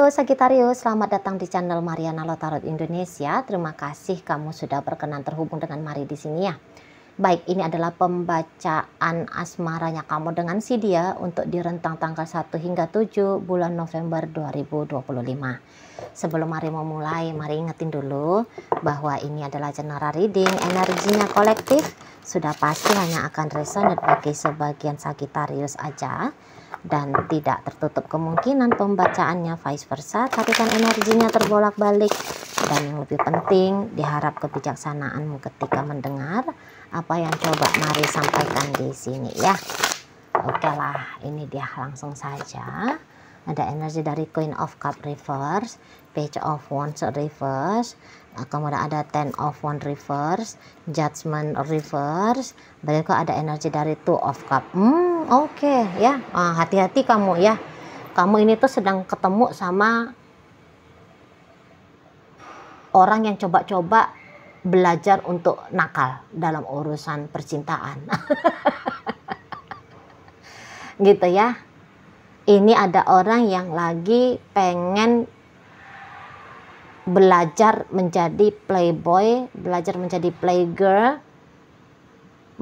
Halo Sagittarius, selamat datang di channel Mariana Lotarot Indonesia. Terima kasih kamu sudah berkenan terhubung dengan Mari di sini ya. Baik, ini adalah pembacaan asmaranya kamu dengan si dia untuk di rentang tanggal 1 hingga 7 bulan November 2025. Sebelum Mari memulai, mari ingetin dulu bahwa ini adalah general reading, energinya kolektif, sudah pasti hanya akan resonate bagi sebagian Sagittarius aja. Dan tidak tertutup kemungkinan pembacaannya vice versa, tapi kan energinya terbolak-balik. Dan yang lebih penting, diharap kebijaksanaanmu ketika mendengar apa yang coba Mari sampaikan di sini ya. Oke lah, ini dia langsung saja. Ada energi dari Queen of Cup reverse, Page of Wands reverse, kemudian ada Ten of Wands reverse, Judgment reverse, berikut ada energi dari Two of Cup. Oke ya, hati-hati kamu ya. Kamu ini tuh sedang ketemu sama orang yang coba-coba belajar untuk nakal dalam urusan percintaan. Gitu ya. Ini ada orang yang lagi pengen belajar menjadi playboy, belajar menjadi playgirl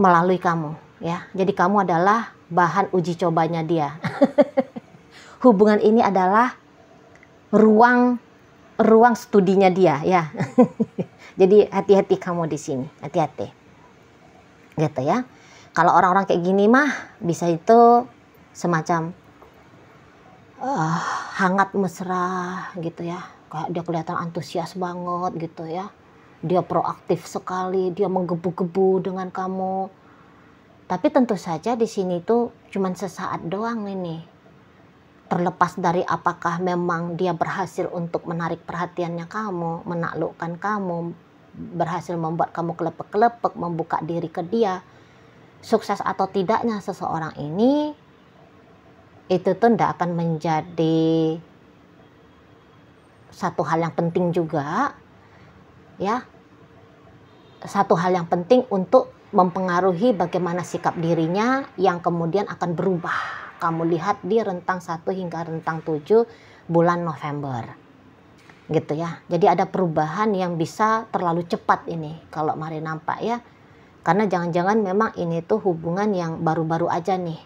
melalui kamu ya. Jadi kamu adalah bahan uji cobanya dia. Hubungan ini adalah ruang studinya dia ya. Jadi hati-hati kamu di sini, hati-hati. Gitu ya. Kalau orang-orang kayak gini mah bisa itu semacam hangat mesra gitu ya. Kayak dia kelihatan antusias banget gitu ya. Dia proaktif sekali, dia menggebu-gebu dengan kamu. Tapi tentu saja di sini tuh cuman sesaat doang ini. Terlepas dari apakah memang dia berhasil untuk menarik perhatiannya kamu, menaklukkan kamu, berhasil membuat kamu kelepek-kelepek, membuka diri ke dia. Sukses atau tidaknya seseorang ini, itu tuh tidak akan menjadi satu hal yang penting juga. Ya, satu hal yang penting untuk mempengaruhi bagaimana sikap dirinya yang kemudian akan berubah. Kamu lihat di rentang 1 hingga rentang 7 bulan November. Gitu ya. Jadi ada perubahan yang bisa terlalu cepat ini kalau Mari nampak ya. Karena jangan-jangan memang ini tuh hubungan yang baru-baru aja nih.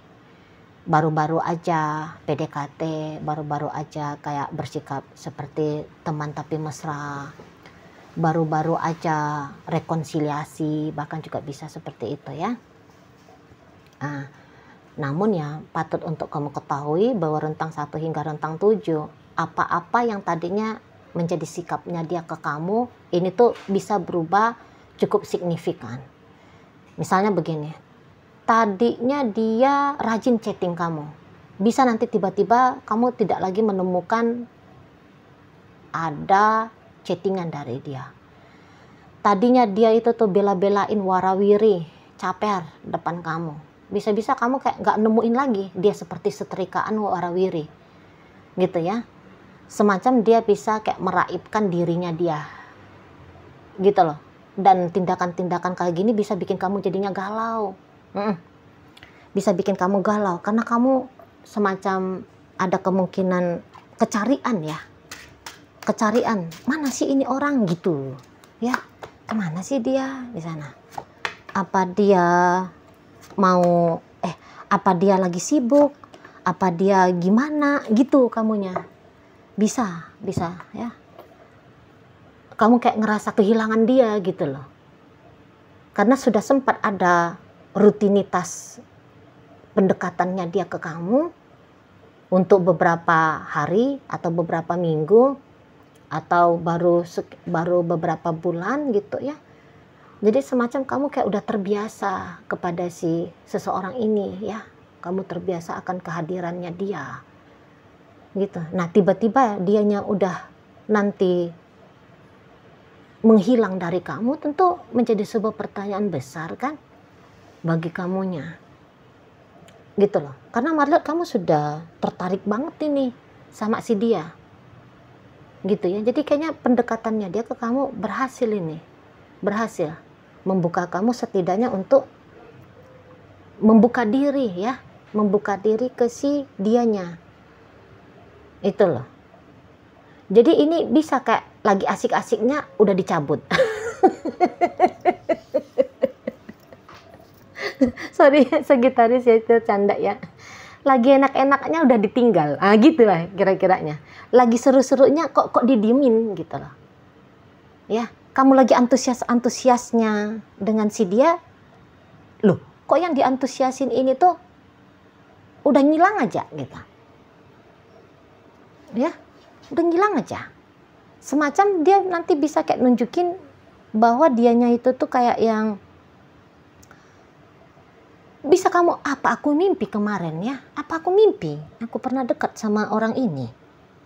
Baru-baru aja PDKT, baru-baru aja kayak bersikap seperti teman tapi mesra. Baru-baru aja rekonsiliasi, bahkan juga bisa seperti itu ya. Namun ya patut untuk kamu ketahui bahwa rentang 1 hingga rentang 7, apa-apa yang tadinya menjadi sikapnya dia ke kamu, ini tuh bisa berubah cukup signifikan. Misalnya begini, tadinya dia rajin chatting kamu, bisa nanti tiba-tiba kamu tidak lagi menemukan ada chattingan dari dia. Tadinya dia itu tuh bela-belain warawiri, caper depan kamu. Bisa-bisa kamu kayak gak nemuin lagi dia seperti setrikaan warawiri. Gitu ya. Semacam dia bisa kayak meraibkan dirinya dia. Gitu loh. Dan tindakan-tindakan kayak gini bisa bikin kamu jadinya galau. Bisa bikin kamu galau karena kamu semacam ada kemungkinan kecarian ya. Kecarian, mana sih ini orang gitu ya, kemana sih dia di sana, apa dia mau apa dia lagi sibuk, apa dia gimana gitu kamunya, bisa ya, kamu kayak ngerasa kehilangan dia gitu loh, karena sudah sempat ada rutinitas pendekatannya dia ke kamu untuk beberapa hari atau beberapa minggu atau baru beberapa bulan gitu ya. Jadi semacam kamu kayak udah terbiasa kepada si seseorang ini ya. Kamu terbiasa akan kehadirannya dia. Gitu. Nah, tiba-tiba dianya udah nanti menghilang dari kamu, tentu menjadi sebuah pertanyaan besar kan bagi kamunya. Gitu loh. Karena Marliat kamu sudah tertarik banget ini sama si dia. Gitu ya, jadi kayaknya pendekatannya dia ke kamu berhasil membuka kamu setidaknya untuk membuka diri ya, membuka diri ke si dianya itu loh. Jadi ini bisa kayak lagi asik-asiknya udah dicabut. Sorry, Sagitarius ya, itu canda ya. Lagi enak-enaknya udah ditinggal. Ah, gitu lah kira-kiranya. Lagi seru-serunya kok didiemin gitu loh. Ya, kamu lagi antusiasnya dengan si dia. Loh, kok yang diantusiasin ini tuh udah ngilang aja gitu. Ya, udah ngilang aja. Semacam dia nanti bisa kayak nunjukin bahwa dianya itu tuh kayak yang bisa kamu, apa aku mimpi kemarin ya? Apa aku mimpi? Aku pernah dekat sama orang ini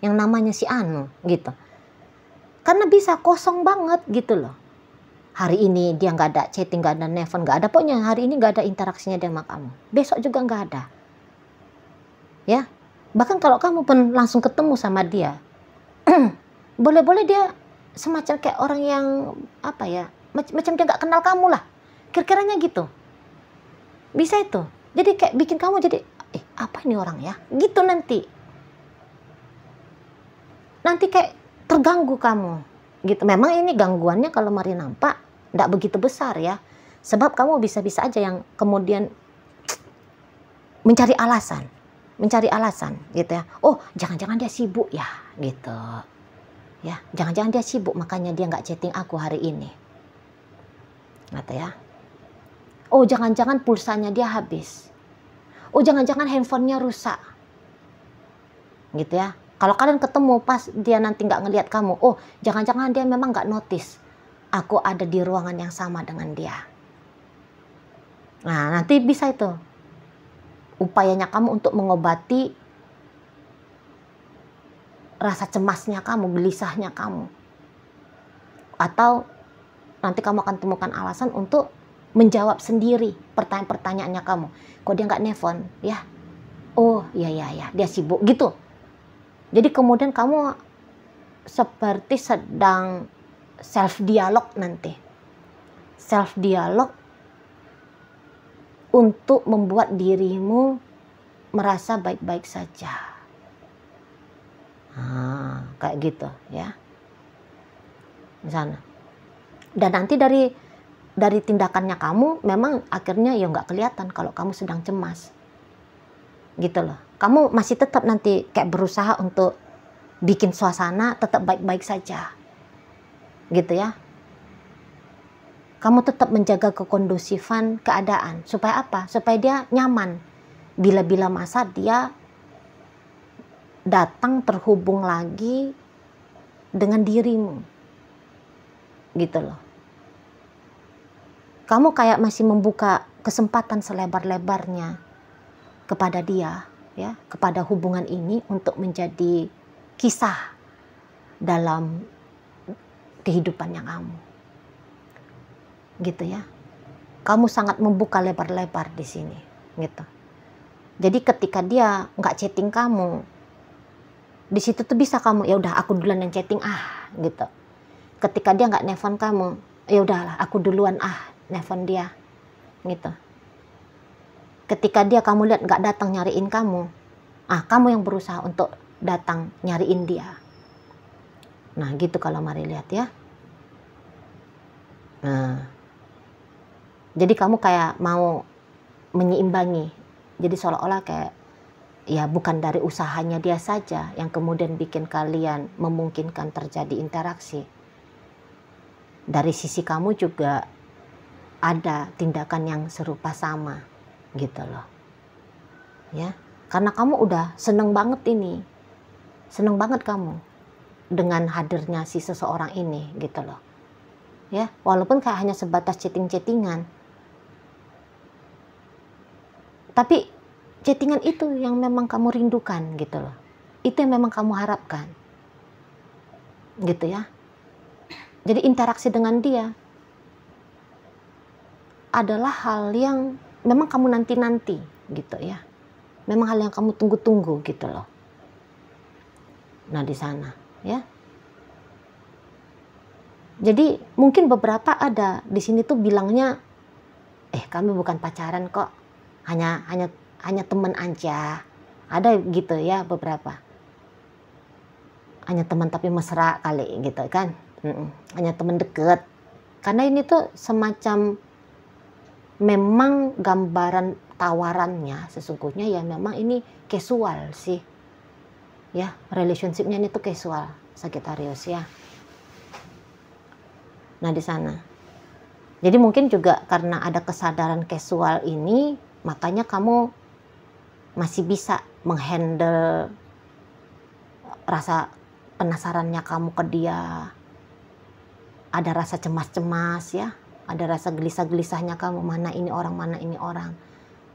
yang namanya si Anu gitu. Karena bisa kosong banget gitu loh. Hari ini dia nggak ada chatting, nggak ada nelfon, nggak ada, pokoknya hari ini nggak ada interaksinya dia sama kamu. Besok juga nggak ada. Ya, bahkan kalau kamu pun langsung ketemu sama dia, boleh-boleh dia semacam kayak orang yang apa ya, macam dia nggak kenal kamu lah, kira-kiranya gitu. Bisa itu. Jadi kayak bikin kamu jadi, apa ini orang ya? Gitu nanti. Nanti kayak terganggu kamu. Gitu. Memang ini gangguannya kalau Mari nampak tidak begitu besar ya. Sebab kamu bisa-bisa aja yang kemudian mencari alasan. Mencari alasan gitu ya. Oh, jangan-jangan dia sibuk ya, gitu. Ya, jangan-jangan dia sibuk makanya dia nggak chatting aku hari ini. Gitu ya. Oh, jangan-jangan pulsanya dia habis. Oh, jangan-jangan handphonenya rusak. Gitu ya. Kalau kalian ketemu pas dia nanti nggak ngelihat kamu, oh, jangan-jangan dia memang nggak notice aku ada di ruangan yang sama dengan dia. Nah, nanti bisa itu. Upayanya kamu untuk mengobati rasa cemasnya kamu, gelisahnya kamu. Atau nanti kamu akan temukan alasan untuk menjawab sendiri pertanyaan-pertanyaannya kamu. Kok dia nggak nelfon? Ya, oh ya dia sibuk gitu. Jadi kemudian kamu seperti sedang self dialog nanti, self dialog untuk membuat dirimu merasa baik-baik saja. Kayak gitu ya, misalnya. Dan nanti dari tindakannya kamu memang akhirnya ya nggak kelihatan kalau kamu sedang cemas gitu loh. Kamu masih tetap nanti kayak berusaha untuk bikin suasana tetap baik-baik saja gitu ya. Kamu tetap menjaga kekondusifan keadaan supaya apa? Supaya dia nyaman bila-bila masa dia datang terhubung lagi dengan dirimu gitu loh. Kamu kayak masih membuka kesempatan selebar-lebarnya kepada dia, ya, kepada hubungan ini untuk menjadi kisah dalam kehidupannya kamu, gitu ya. Kamu sangat membuka lebar-lebar di sini, gitu. Jadi ketika dia nggak chatting kamu, di situ tuh bisa kamu, ya udah aku duluan yang chatting gitu. Ketika dia nggak nelfon kamu, ya udahlah aku duluan nelfon dia gitu. Ketika dia kamu lihat nggak datang nyariin kamu, kamu yang berusaha untuk datang nyariin dia. Nah gitu kalau Mari lihat ya. Nah, jadi kamu kayak mau menyeimbangi. Jadi seolah-olah kayak ya bukan dari usahanya dia saja yang kemudian bikin kalian memungkinkan terjadi interaksi. Dari sisi kamu juga ada tindakan yang serupa sama gitu loh ya, karena kamu udah seneng banget kamu dengan hadirnya si seseorang ini gitu loh ya, walaupun kayak hanya sebatas chattingan, tapi chattingan itu yang memang kamu rindukan gitu loh, itu yang memang kamu harapkan gitu ya. Jadi interaksi dengan dia adalah hal yang memang kamu nanti-nanti gitu ya. Memang hal yang kamu tunggu-tunggu gitu loh. Nah di sana ya. Jadi mungkin beberapa ada di sini tuh bilangnya, kami bukan pacaran kok, hanya teman aja. Ada gitu ya beberapa. hanya teman tapi mesra kali gitu kan. Hanya teman deket. Karena ini tuh semacam memang gambaran tawarannya sesungguhnya ya memang ini casual sih. Ya, relationship-nya ini tuh casual, Sagittarius ya. Nah, di sana. Jadi mungkin juga karena ada kesadaran casual ini, makanya kamu masih bisa menghandle rasa penasarannya kamu ke dia. Ada rasa cemas-cemas ya, ada rasa gelisah-gelisahnya kamu, mana ini orang, mana ini orang.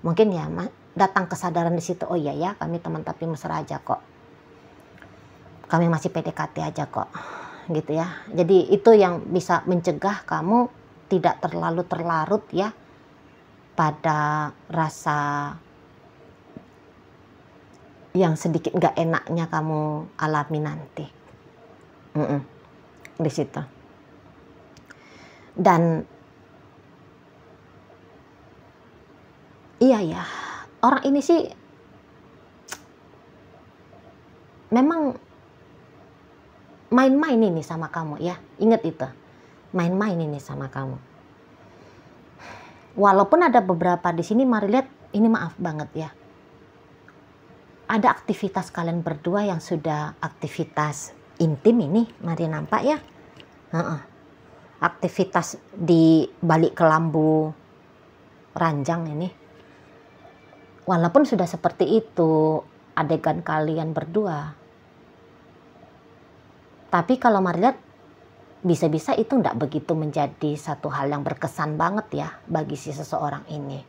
Mungkin ya datang kesadaran di situ, oh iya ya, kami teman tapi mesra aja kok. Kami masih PDKT aja kok. Gitu ya. Jadi itu yang bisa mencegah kamu tidak terlalu terlarut ya pada rasa yang sedikit nggak enaknya kamu alami nanti. Di situ. Dan iya ya, orang ini sih memang main-main ini sama kamu ya. Ingat itu. Main-main ini sama kamu. Walaupun ada beberapa di sini mari lihat, ini maaf banget ya. Ada aktivitas kalian berdua yang sudah aktivitas intim ini, mari nampak ya. Aktivitas di balik kelambu ranjang ini. Walaupun sudah seperti itu adegan kalian berdua. Tapi kalau mari lihat, bisa-bisa itu tidak begitu menjadi satu hal yang berkesan banget ya bagi si seseorang ini.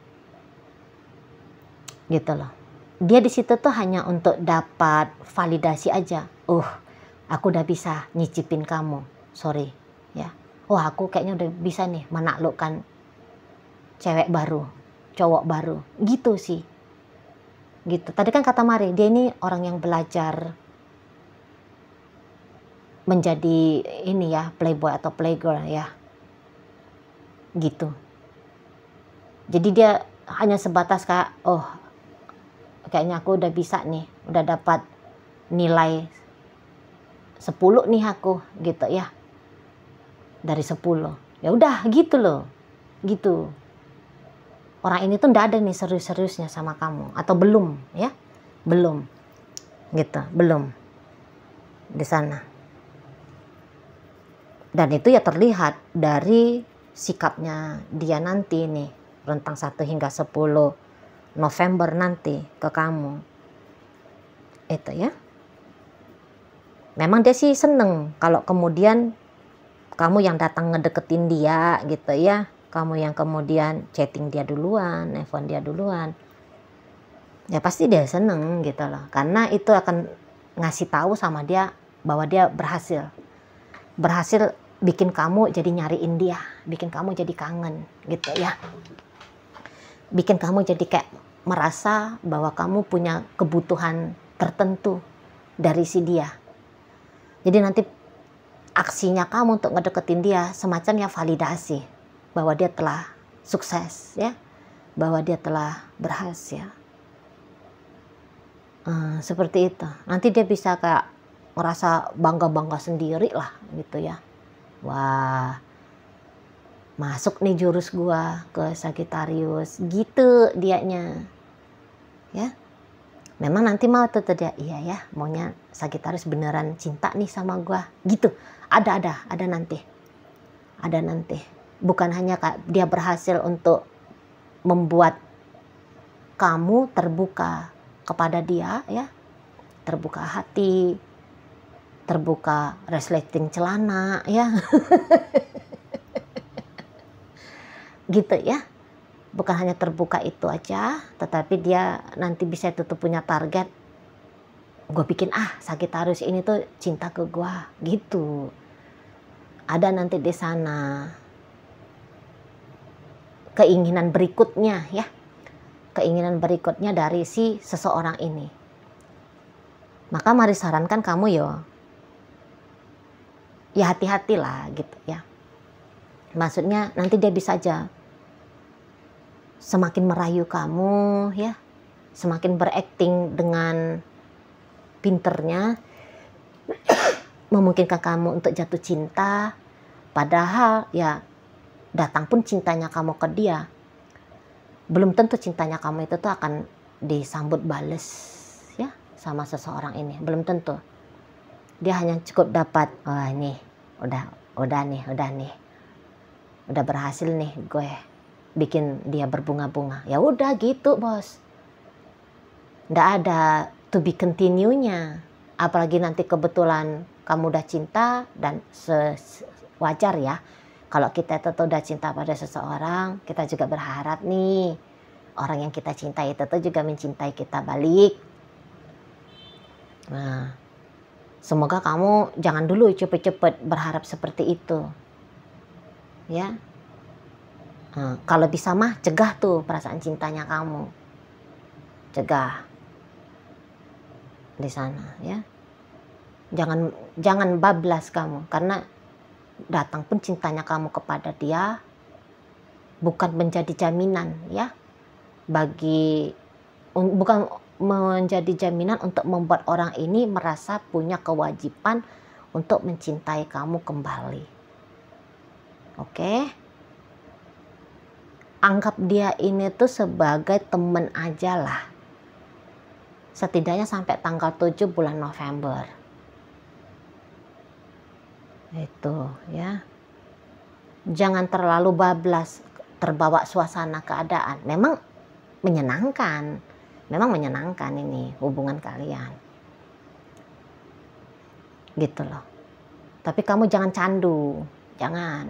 Gitu loh. Dia di situ tuh hanya untuk dapat validasi aja. Aku udah bisa nyicipin kamu. Sorry ya. Aku kayaknya udah bisa nih menaklukkan cewek baru, cowok baru. Gitu sih. Gitu. Tadi kan kata Mari, dia ini orang yang belajar menjadi ini ya, playboy atau playgirl ya. Gitu. Jadi dia hanya sebatas kayak, kayaknya aku udah bisa nih, udah dapat nilai 10 nih aku, gitu ya. Dari 10. Ya udah gitu loh. Gitu. Orang ini tuh ndak ada nih serius-seriusnya sama kamu, atau belum ya. Belum. Gitu, belum. Di sana. Dan itu ya terlihat dari sikapnya dia nanti nih, rentang 1 hingga 10 November nanti ke kamu. Itu ya. Memang dia sih seneng kalau kemudian kamu yang datang ngedeketin dia gitu ya. Kamu yang kemudian chatting dia duluan, nelfon dia duluan. Ya pasti dia seneng gitu loh. Karena itu akan ngasih tahu sama dia bahwa dia berhasil. Berhasil bikin kamu jadi nyariin dia, bikin kamu jadi kangen gitu ya. Bikin kamu jadi kayak merasa bahwa kamu punya kebutuhan tertentu dari si dia. Jadi nanti aksinya kamu untuk ngedeketin dia semacam ya validasi bahwa dia telah sukses ya, bahwa dia telah berhasil. Seperti itu. Nanti dia bisa kayak ngerasa bangga-bangga sendiri lah gitu ya. Wah, masuk nih jurus gua ke Sagittarius gitu dianya ya. Memang nanti mau tuh dia, iya ya, maunya Sagittarius beneran cinta nih sama gua gitu. Ada nanti. Bukan hanya dia berhasil untuk membuat kamu terbuka kepada dia ya, terbuka hati, terbuka resleting celana ya. Gitu ya. Bukan hanya terbuka itu aja, tetapi dia nanti bisa tutup punya target. Gue bikin Sagittarius ini tuh cinta ke gue gitu. Ada nanti di sana keinginan berikutnya ya. Keinginan berikutnya dari si seseorang ini. Maka mari sarankan kamu ya hati-hatilah gitu ya. Maksudnya nanti dia bisa aja semakin merayu kamu ya, semakin berakting dengan pinternya, memungkinkan kamu untuk jatuh cinta, padahal ya datang pun cintanya kamu ke dia, belum tentu cintanya kamu itu tuh akan disambut bales ya sama seseorang ini, belum tentu. Dia hanya cukup dapat, wah ini udah nih, udah berhasil nih gue bikin dia berbunga-bunga. Ya udah gitu bos, nggak ada to be continue-nya. Apalagi nanti kebetulan kamu udah cinta, dan wajar ya kalau kita itu udah cinta pada seseorang, kita juga berharap nih orang yang kita cintai itu tuh juga mencintai kita balik. Nah, semoga kamu jangan dulu cepet-cepet berharap seperti itu ya. Nah, kalau bisa mah cegah tuh perasaan cintanya kamu, cegah di sana ya. Jangan bablas kamu, karena datang pun cintanya kamu kepada dia bukan menjadi jaminan ya, bukan menjadi jaminan untuk membuat orang ini merasa punya kewajiban untuk mencintai kamu kembali. Oke? Anggap dia ini tuh sebagai temen aja lah. Setidaknya sampai tanggal 7 bulan November. Itu ya. Jangan terlalu bablas, terbawa suasana keadaan. Memang menyenangkan ini hubungan kalian. Gitu loh. Tapi kamu jangan candu, jangan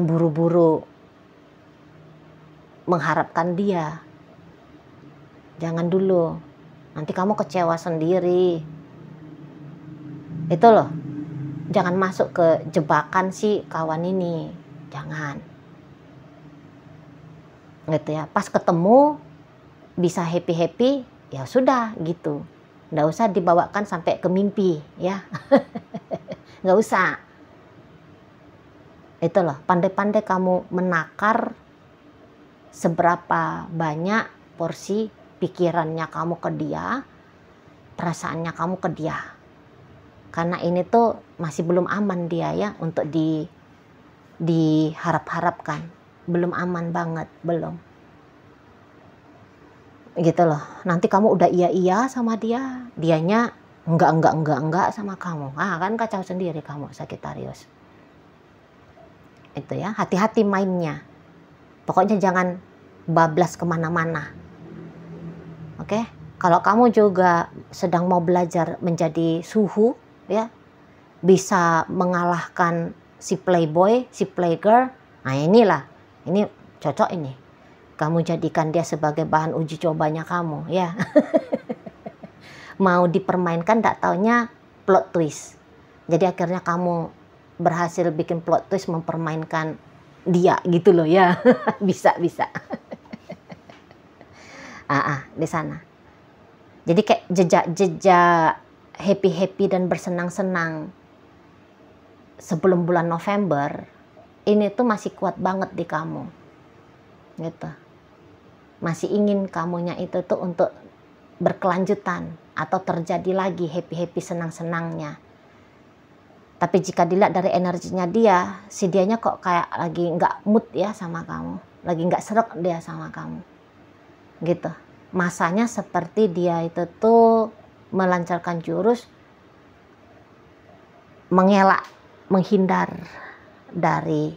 buru-buru mengharapkan dia. Jangan dulu, nanti kamu kecewa sendiri. Itu loh, jangan masuk ke jebakan si kawan ini, jangan. Gitu ya, pas ketemu bisa happy-happy, ya sudah gitu. Nggak usah dibawakan sampai ke mimpi ya. Nggak usah. Itu loh, pandai-pandai kamu menakar seberapa banyak porsi pikirannya kamu ke dia, perasaannya kamu ke dia. Karena ini tuh masih belum aman dia ya untuk diharap-harapkan. Belum aman banget, belum. Gitu loh. Nanti kamu udah iya-iya sama dia, dianya enggak sama kamu. Ah, kan kacau sendiri kamu, Sagittarius. Itu ya, hati-hati mainnya. Pokoknya jangan bablas kemana-mana. Oke? Kalau kamu juga sedang mau belajar menjadi suhu, ya, bisa mengalahkan si playboy, si playgirl, nah inilah, ini cocok ini. Kamu jadikan dia sebagai bahan uji cobanya kamu, ya. Mau dipermainkan, tak taunya plot twist. Jadi akhirnya kamu berhasil bikin plot twist mempermainkan dia gitu loh ya. bisa di sana. Jadi kayak jejak happy dan bersenang-senang sebelum bulan November ini tuh masih kuat banget di kamu gitu. Masih ingin kamunya itu tuh untuk berkelanjutan atau terjadi lagi happy senang-senangnya. Tapi jika dilihat dari energinya dia, si dianya kok kayak lagi nggak mood ya sama kamu, lagi nggak sreg dia sama kamu, gitu. Masanya seperti dia itu tuh melancarkan jurus mengelak, menghindar dari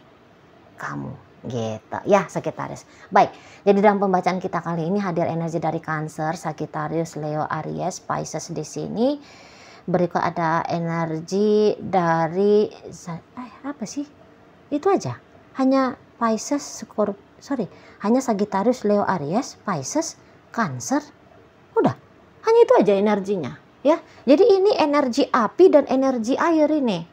kamu, gitu. Ya, Sagittarius. Baik, jadi dalam pembacaan kita kali ini hadir energi dari Cancer, Sagittarius, Leo, Aries, Pisces di sini. Berikut ada energi dari apa sih? Itu aja. Hanya Pisces, hanya Sagittarius, Leo, Aries, Pisces, Cancer. Udah. Hanya itu aja energinya, ya. Jadi ini energi api dan energi air ini.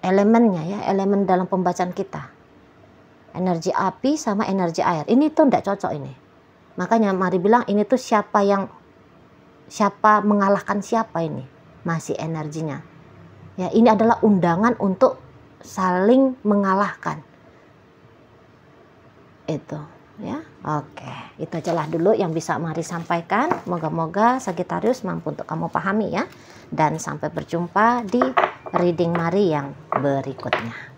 Elemennya ya, elemen dalam pembacaan kita. Energi api sama energi air. Ini tuh enggak cocok ini. Makanya mari bilang ini tuh siapa mengalahkan siapa ini, masih energinya ya. Ini adalah undangan untuk saling mengalahkan itu Ya, oke, itu ajalah dulu yang bisa Mari sampaikan. Moga-moga Sagittarius mampu untuk kamu pahami ya. Dan sampai berjumpa di reading Mari yang berikutnya.